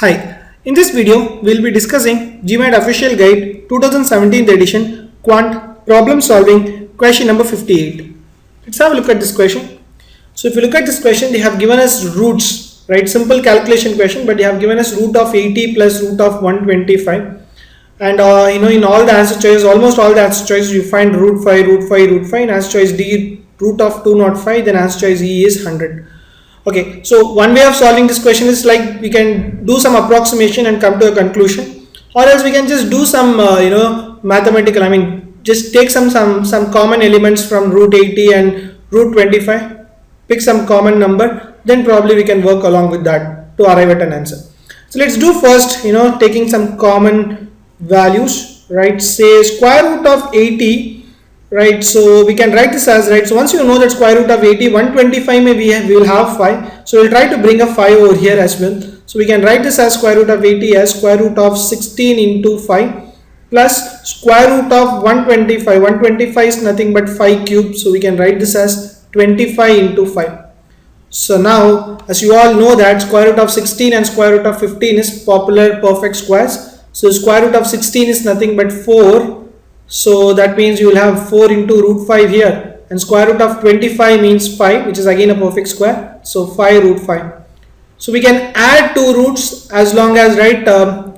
Hi, in this video we'll be discussing GMAT official guide 2017th edition quant problem solving question number 58. Let's have a look at this question. So if you look at this question, they have given us roots, right? Simple calculation question, but they have given us root of 80 plus root of 125. And in all the answer choices, almost all the answer choices, you find root 5, root 5, root 5. In answer choice D, root of 205, then answer choice E is 100. Okay, so one way of solving this question is like we can do some approximation and come to a conclusion, or else we can just do some mathematical. I mean, just take some common elements from root 80 and root 25, pick some common number, then probably we can work along with that to arrive at an answer. So let's do first, taking some common values, right? Say square root of 80. Right, so we can write this as, right, so once you know that square root of 80, 125 we will have 5, so we'll try to bring a 5 over here as well. So we can write this as square root of 80 as square root of 16 into 5 plus square root of 125. 125 is nothing but 5 cubed, so we can write this as 25 into 5. So now, as you all know that square root of 16 and square root of 15 is popular perfect squares. So square root of 16 is nothing but 4. So that means you will have 4 into root 5 here, and square root of 25 means 5, which is again a perfect square. So 5 root 5. So we can add two roots as long as, right,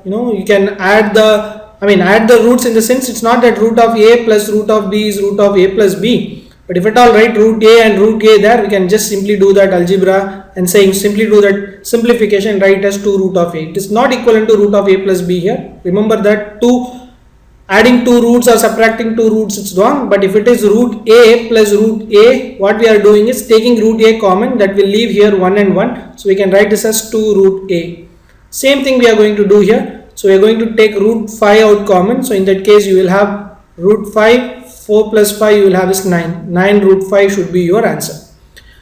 you can add the roots in the sense it's not that root of a plus root of b is root of a plus b. But if at all, right, root a and root a there, we can just simply do that algebra and simply do that simplification, write as 2 root of a. It is not equivalent to root of a plus b here. Remember that adding two roots or subtracting two roots, it's wrong. But if it is root a plus root a, what we are doing is taking root a common, that will leave here 1 and 1. So we can write this as 2 root a. Same thing we are going to do here. So we are going to take root 5 out common. So in that case you will have root 5, 4 plus 5 you will have is 9. 9 root 5 should be your answer.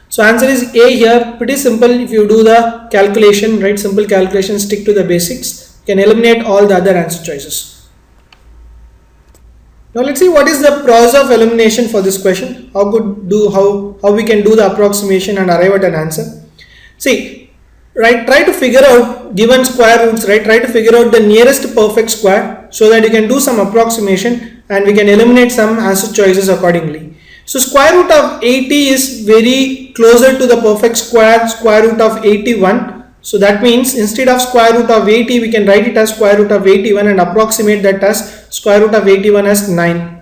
So answer is A here. Pretty simple. If you do the calculation, right, simple calculation, stick to the basics, you can eliminate all the other answer choices. Now let's see what is the process of elimination for this question. How we can do the approximation and arrive at an answer. See, right, try to figure out given square roots, right, try to figure out the nearest perfect square so that you can do some approximation and we can eliminate some answer choices accordingly. So square root of 80 is very closer to the perfect square root of 81. So that means instead of square root of 80, we can write it as square root of 81 and approximate that as square root of 81 as 9.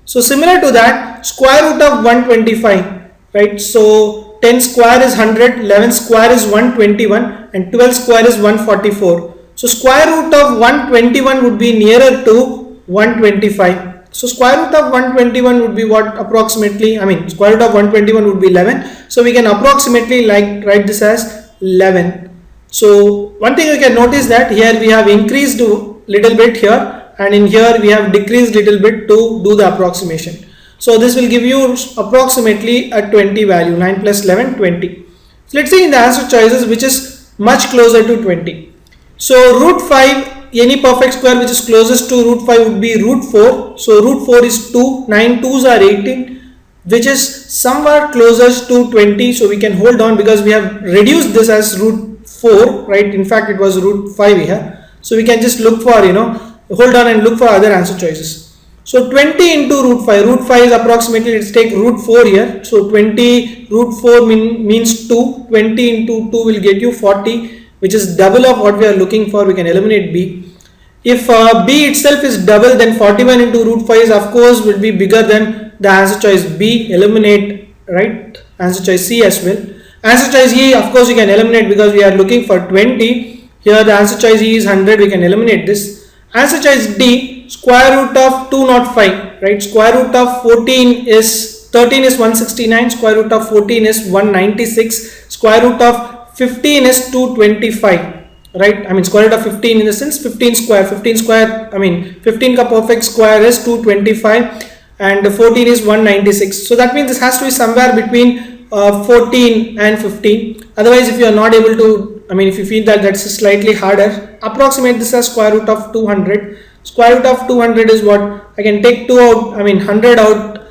So similar to that, square root of 125, right? So 10 square is 100, 11 square is 121 and 12 square is 144. So square root of 121 would be nearer to 125. So square root of 121 would be what approximately, square root of 121 would be 11. So we can approximately write this as 11. So one thing you can notice that here we have increased little bit here, and in here we have decreased little bit to do the approximation. So this will give you approximately a 20 value, 9 plus 11, 20. So let's see in the answer choices which is much closer to 20. So root 5, any perfect square which is closest to root 5 would be root 4. So root 4 is 2, 9 2s are 18, which is somewhat closest to 20. So we can hold on because we have reduced this as root 4, right? In fact, it was root 5 here. So we can just look for, hold on and look for other answer choices. So 20 into root 5. Root 5 is approximately, let's take root 4 here. So 20 root 4 means 2. 20 into 2 will get you 40, which is double of what we are looking for. We can eliminate B. If B itself is double, then 41 into root 5 is, of course, will be bigger than the answer choice B. Eliminate, right? Answer choice C as well. Answer choice E, of course, you can eliminate because we are looking for 20. Here the answer choice E is 100. We can eliminate this. Answer choice D, square root of 205, right? Square root of 13 is 169. Square root of 14 is 196. Square root of 15 is 225, right? Square root of 15 in the sense 15 square. 15 ka perfect square is 225 and 14 is 196. So that means this has to be somewhere between 14 and 15. Otherwise, if you are not able to, if you feel that that's slightly harder, approximate this as square root of 200. Square root of 200 is what I can take 100 out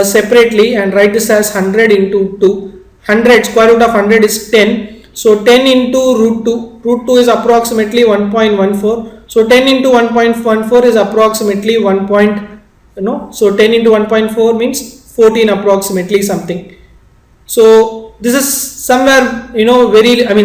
separately and write this as 100 into 2. 100, square root of 100 is 10. So 10 into root 2, root 2 is approximately 1.14. So 10 into 1.14 is approximately 1. So 10 into 1.4 means 14 approximately something. So this is somewhere,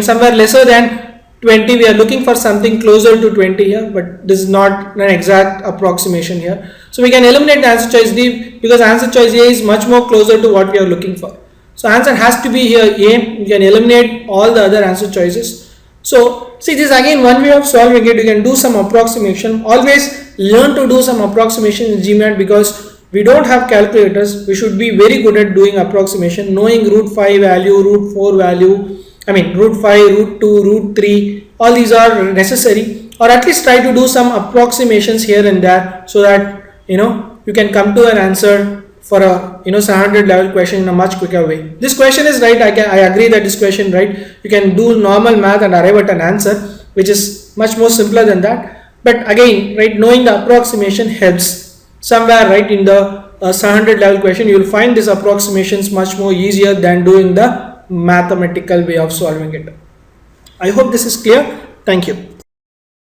somewhere lesser than 20. We are looking for something closer to 20 here, but this is not an exact approximation here. So we can eliminate the answer choice D because answer choice A is much more closer to what we are looking for. So answer has to be here A. You can eliminate all the other answer choices. So see, this is again one way of solving it. You can do some approximation. Always learn to do some approximation in GMAT because we don't have calculators. We should be very good at doing approximation, knowing root 5 value, root 4 value, root 5, root 2, root 3, all these are necessary, or at least try to do some approximations here and there so that you can come to an answer for a 700 level question in a much quicker way. This question is right. I agree that this question right. You can do normal math and arrive at an answer which is much more simpler than that. But again, right, knowing the approximation helps. Somewhere right in the 700 level question, you will find these approximations much more easier than doing the mathematical way of solving it. I hope this is clear. Thank you.